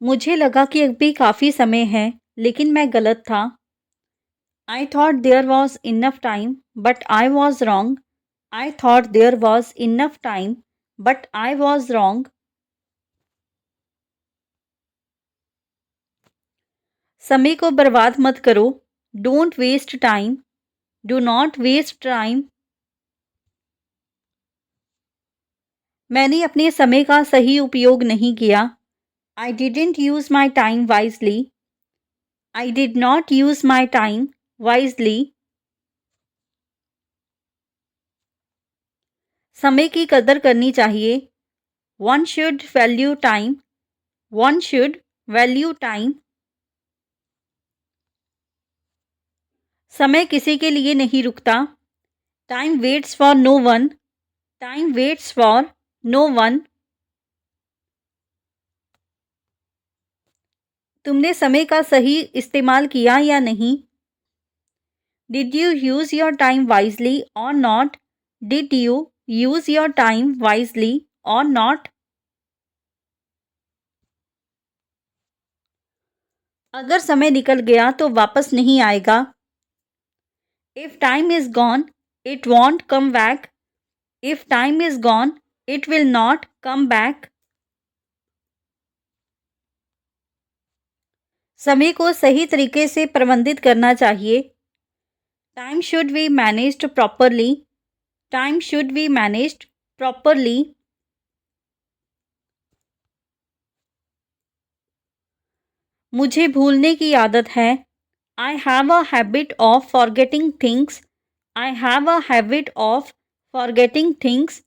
मुझे लगा कि अभी काफ़ी समय है, लेकिन मैं गलत था। I thought there was enough time but I was wrong. I thought there was enough time but I was wrong. समय को बर्बाद मत करो। Don't waste time. Do not waste time. मैंने अपने समय का सही उपयोग नहीं किया। I didn't use my time wisely. I did not use my time wisely. समय की कदर करनी चाहिए। One should value time. One should value time. समय किसी के लिए नहीं रुकता। Time waits for no one. Time waits for no one. तुमने समय का सही इस्तेमाल किया या नहीं? Did you use your time wisely और not? Did you use your time wisely और नॉट? अगर समय निकल गया तो वापस नहीं आएगा। If time is gone it won't come back. If time is gone it will not come back. समय को सही तरीके से प्रबंधित करना चाहिए। Time should be managed properly. Time should be managed properly. मुझे भूलने की आदत है। I have a habit of forgetting things. I have a habit of forgetting things.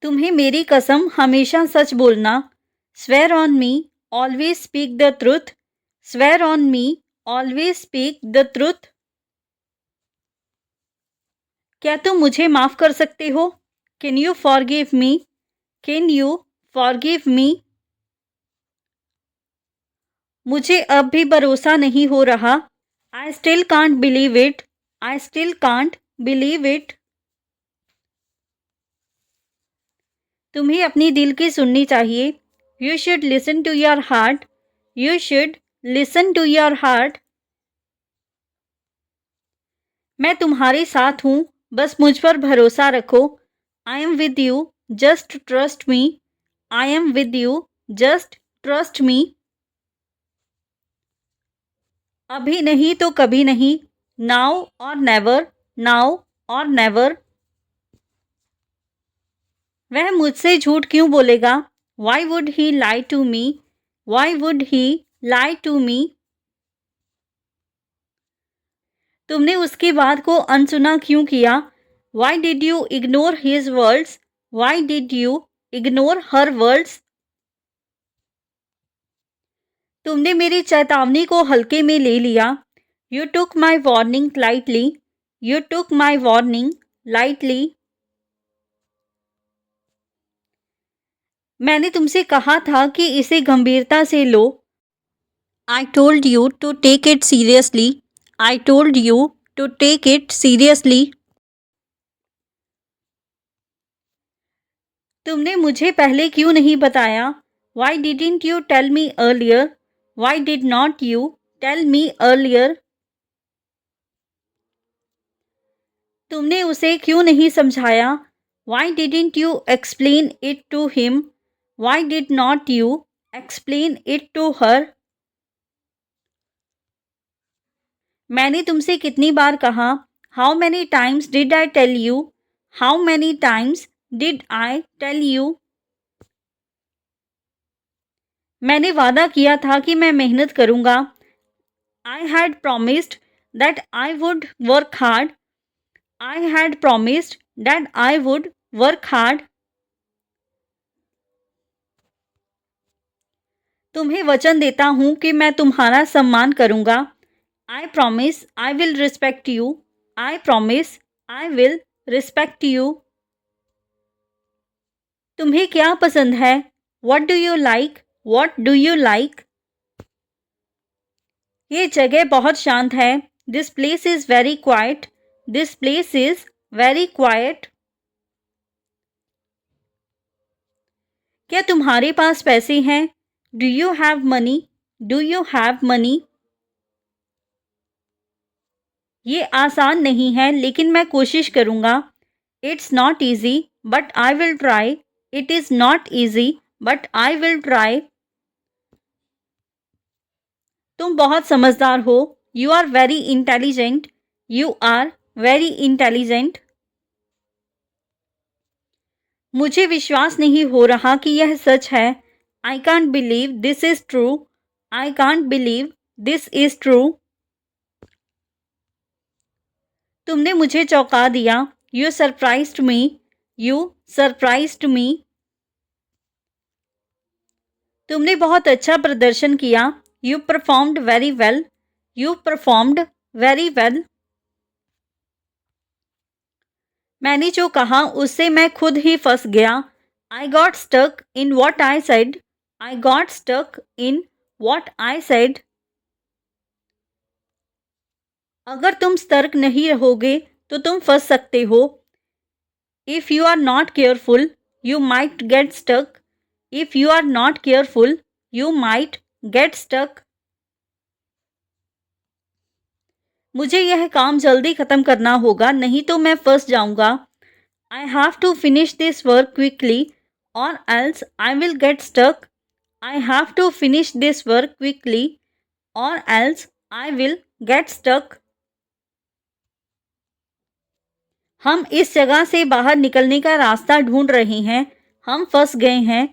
तुम्हें मेरी कसम हमेशा सच बोलना। Swear on me always speak the truth. Swear on me always speak the truth. क्या तुम मुझे माफ़ कर सकते हो? Can you forgive me? Can you forgive me? मुझे अब भी भरोसा नहीं हो रहा। I still can't believe it. I still can't believe it. तुम्हें अपनी दिल की सुननी चाहिए। You should listen to your heart. You should listen to your heart. मैं तुम्हारे साथ हूँ, बस मुझ पर भरोसा रखो। I am with you, just trust me. I am with you, just trust me. अभी नहीं तो कभी नहीं। नाउ और नेवर। नाउ और नेवर। वह मुझसे झूठ क्यों बोलेगा? Why would he lie to me? Why would he lie to me? तुमने उसकी बात को अनसुना क्यों किया? Why did you ignore his words? Why did you ignore her words? तुमने मेरी चेतावनी को हल्के में ले लिया। You took my warning lightly. You took my warning lightly. मैंने तुमसे कहा था कि इसे गंभीरता से लो। I told you to take it seriously. I told you to take it seriously. तुमने मुझे पहले क्यों नहीं बताया? Why didn't you tell me earlier? Why did not you tell me earlier? तुमने उसे क्यों नहीं समझाया? Why didn't you explain it to him? Why did not you explain it to her? मैंने तुमसे कितनी बार कहा? How many times did I tell you? How many times did I tell you? मैंने वादा किया था कि मैं मेहनत करूंगा। I had promised that I would work hard. I had promised that I would work hard. तुम्हें वचन देता हूँ कि मैं तुम्हारा सम्मान करूंगा। I promise I will respect you. I promise I will respect you. तुम्हें क्या पसंद है? What do you like? What do you like? ये जगह बहुत शांत है। This place is very quiet. This place is very quiet. क्या तुम्हारे पास पैसे हैं? Do you have money? Do you have money? ये आसान नहीं है लेकिन मैं कोशिश करूँगा। It's not easy but I will try. It is not easy but I will try. तुम बहुत समझदार हो। You are very intelligent. You are very intelligent. मुझे विश्वास नहीं हो रहा कि यह सच है। I can't believe this is true. I can't believe this is true. तुमने मुझे चौंका दिया। You surprised me. You surprised me. तुमने बहुत अच्छा प्रदर्शन किया। You performed very well. You performed very well. मैंने जो कहा उससे मैं खुद ही फंस गया। I got stuck in what I said. I got stuck in what I said. अगर तुम सतर्क नहीं रहोगे तो तुम फंस सकते हो। If you are not careful you might get stuck. If you are not careful you might get stuck. मुझे यह काम जल्दी ख़त्म करना होगा नहीं तो मैं फंस जाऊंगा। I have to finish this work quickly और else I will get stuck. I have to finish this work quickly और else I will get stuck. हम इस जगह से बाहर निकलने का रास्ता ढूंढ रहे हैं। हम फंस गए हैं।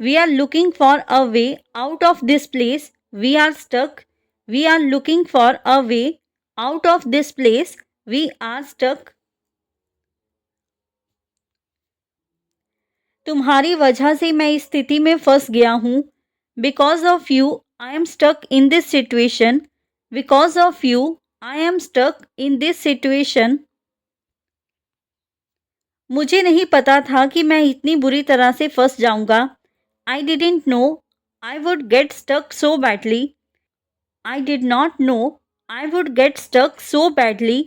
We are looking for a way out of this place. We are stuck. We are looking for a way out of this place. We are stuck. तुम्हारी वजह से मैं इस स्थिति में फंस गया हूँ। Because of you I am stuck in this situation. Because of you I am stuck in this situation. मुझे नहीं पता था कि मैं इतनी बुरी तरह से फंस जाऊंगा। I didn't know I would get stuck so badly. I did not know I would get stuck so badly.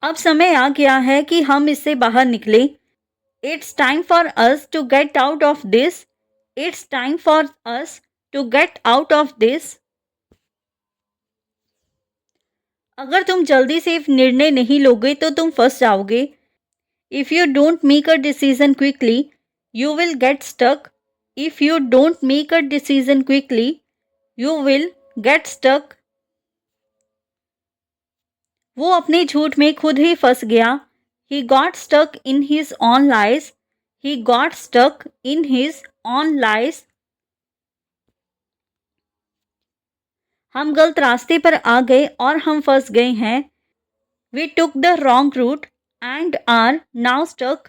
अब समय आ गया है कि हम इससे बाहर निकले। It's time for us to get out of this. It's time for us to get out of this. अगर तुम जल्दी से निर्णय नहीं लोगे तो तुम फंस जाओगे। If you don't make a decision quickly you will get stuck. If you don't make a decision quickly you will get stuck. वो अपने झूठ में खुद ही फंस गया। He got stuck in his own lies. He got stuck in his own lies. हम गलत रास्ते पर आ गए और हम फंस गए हैं। We took the wrong route and are now stuck.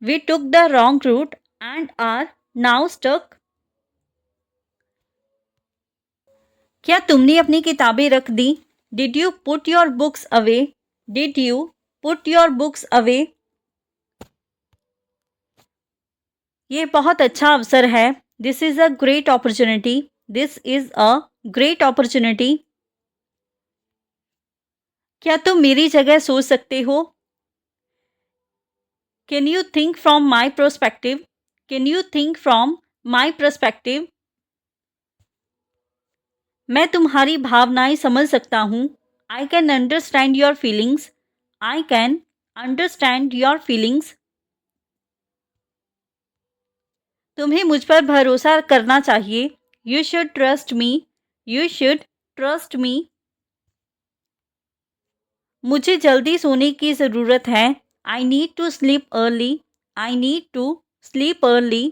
We took the wrong route and are now stuck. क्या तुमने अपनी किताबें रख दी? Did you put your books away? Did you put your books away? ये बहुत अच्छा अवसर है। This is a great opportunity. This is a great opportunity. क्या तुम मेरी जगह सोच सकते हो? Can you think from my perspective? Can you think from my perspective? मैं तुम्हारी भावनाएं समझ सकता हूँ। I can understand your feelings. I can understand your feelings. तुम्हें मुझ पर भरोसा करना चाहिए। You should trust me. You should trust me. मुझे जल्दी सोने की ज़रूरत है। I need to sleep early. I need to sleep early.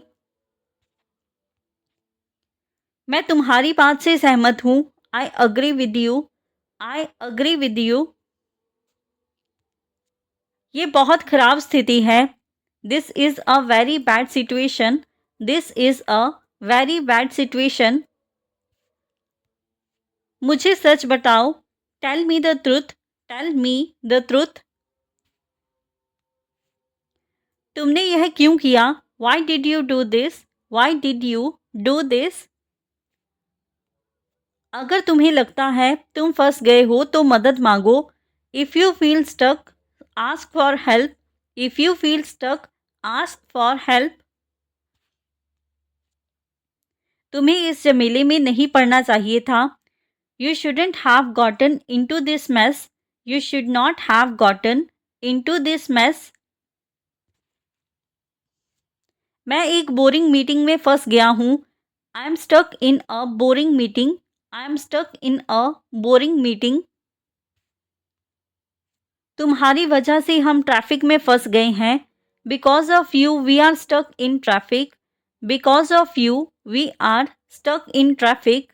मैं तुम्हारी बात से सहमत हूँ। I agree with you. I agree with you. ये बहुत खराब स्थिति है। This is a very bad situation. This is a very bad situation. मुझे सच बताओ। Tell me the truth. Tell me the truth. तुमने यह क्यों किया? Why did you do this? Why did you do this? अगर तुम्हें लगता है तुम फंस गए हो तो मदद मांगो। If you feel stuck ask for help. If you feel stuck asked for help. तुम्हें इस झमेले में नहीं पड़ना चाहिए था. You shouldn't have gotten into this mess. You should not have gotten into this mess. मैं एक बोरिंग मीटिंग में फंस गया हूँ. I am stuck in a boring meeting. I am stuck in a boring meeting. तुम्हारी वजह से हम ट्रैफिक में फंस गए हैं. Because of you we are stuck in traffic. Because of you we are stuck in traffic.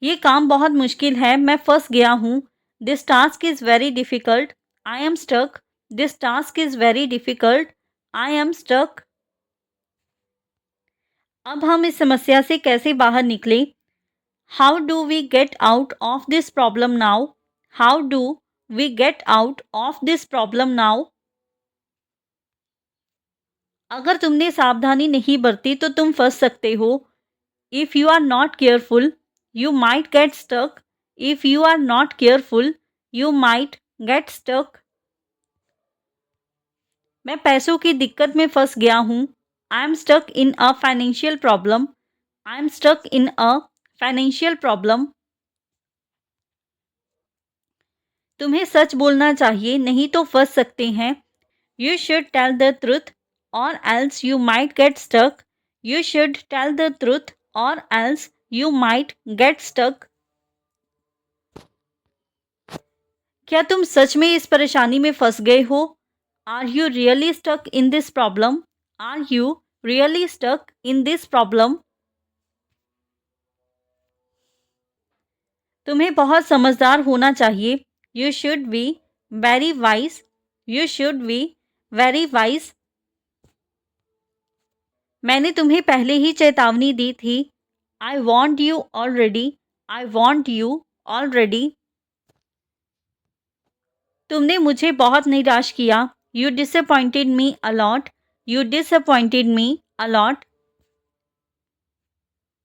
ये काम बहुत मुश्किल है. मैं फंस गया हूँ. This task is very difficult. I am stuck. This task is very difficult. I am stuck. अब हम इस समस्या से कैसे बाहर निकलें? How do we get out of this problem now? How do we get out of this problem now? अगर तुमने सावधानी नहीं बरती तो तुम फंस सकते हो. If you are not careful, you might get stuck. If you are not careful, you might get stuck. मैं पैसों की दिक्कत में फंस गया हूँ. I am stuck in a financial problem. I am stuck in a financial problem. तुम्हें सच बोलना चाहिए, नहीं तो फंस सकते हैं. You should tell the truth or else you might get stuck. You should tell the truth or else you might get stuck. क्या तुम सच में इस परेशानी में फंस गए हो? Are you really stuck in this problem? Are you really stuck in this problem? तुम्हें बहुत समझदार होना चाहिए. You should be very wise. You should be very wise. मैंने तुम्हें पहले ही चेतावनी दी थी. I warned you already. I warned you already. तुमने मुझे बहुत निराश किया. You disappointed me a lot. You disappointed me a lot.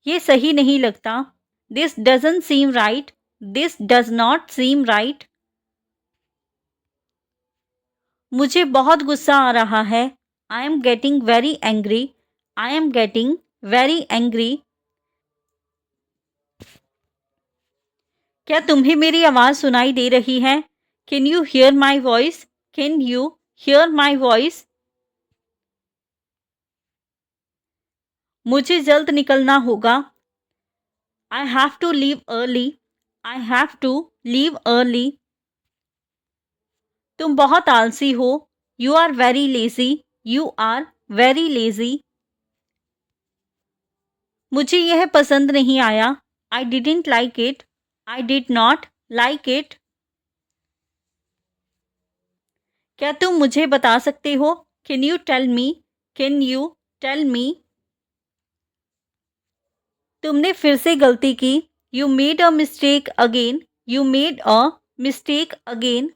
ये सही नहीं लगता. This doesn't seem right. This does not seem right. मुझे बहुत गुस्सा आ रहा है. I am getting very angry. I am getting very angry. क्या तुम्हें मेरी आवाज़ सुनाई दे रही है? Can you hear my voice? Can you hear my voice? मुझे जल्द निकलना होगा. I have to leave early. I have to leave early. तुम बहुत आलसी हो. You are very lazy. You are very lazy. मुझे यह पसंद नहीं आया. I didn't like it. I did not like it. क्या तुम मुझे बता सकते हो? Can you tell me? Can you tell me? तुमने फिर से गलती की. You made a mistake again. You made a mistake again.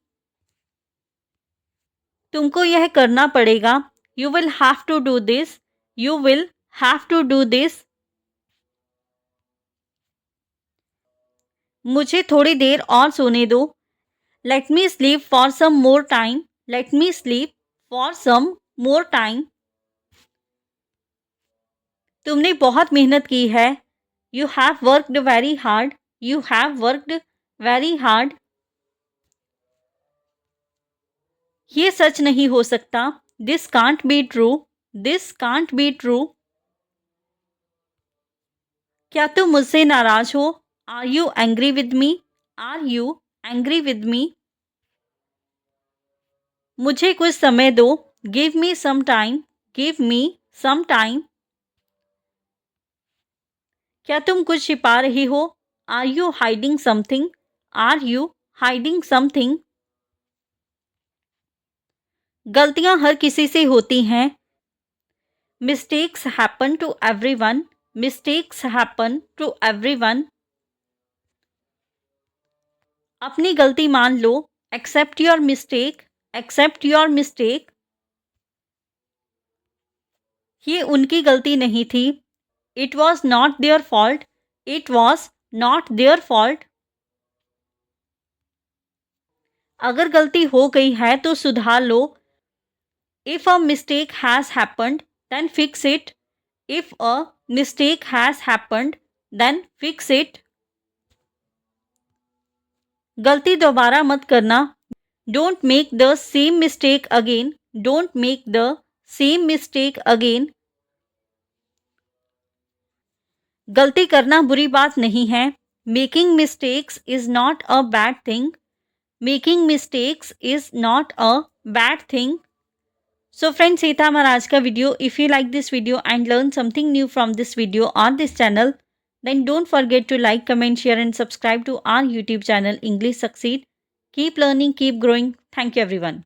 तुमको यह करना पड़ेगा. You will have to do this. You will have to do this. मुझे थोड़ी देर और सोने दो. Let me sleep for some more time. Let me sleep for some more time. तुमने बहुत मेहनत की है. You have worked very hard. You have worked very hard. ये सच नहीं हो सकता. This can't be true. This can't be true. क्या तुम मुझसे नाराज हो? Are you angry with me? Are you angry with me? मुझे कुछ समय दो. Give me some time. Give me some time. क्या तुम कुछ छिपा रही हो? Are you hiding something? Are you hiding something? गलतियां हर किसी से होती हैं. Mistakes happen to everyone. Mistakes happen to everyone. अपनी गलती मान लो. Accept your mistake. Accept your mistake. ये उनकी गलती नहीं थी. It was not their fault. It was not their fault. अगर गलती हो गई है तो सुधार लो। If a mistake has happened, then fix it. If a mistake has happened, then fix it. गलती दोबारा मत करना। Don't make the same mistake again. Don't make the same mistake again. गलती करना बुरी बात नहीं है। Making mistakes is not a bad thing. Making mistakes is not a bad thing. So friends, ये था हमारा आज का video. If you like this video and learn something new from this video on this channel, then don't forget to like, comment, share and subscribe to our YouTube channel English Succeed. Keep learning, keep growing. Thank you everyone.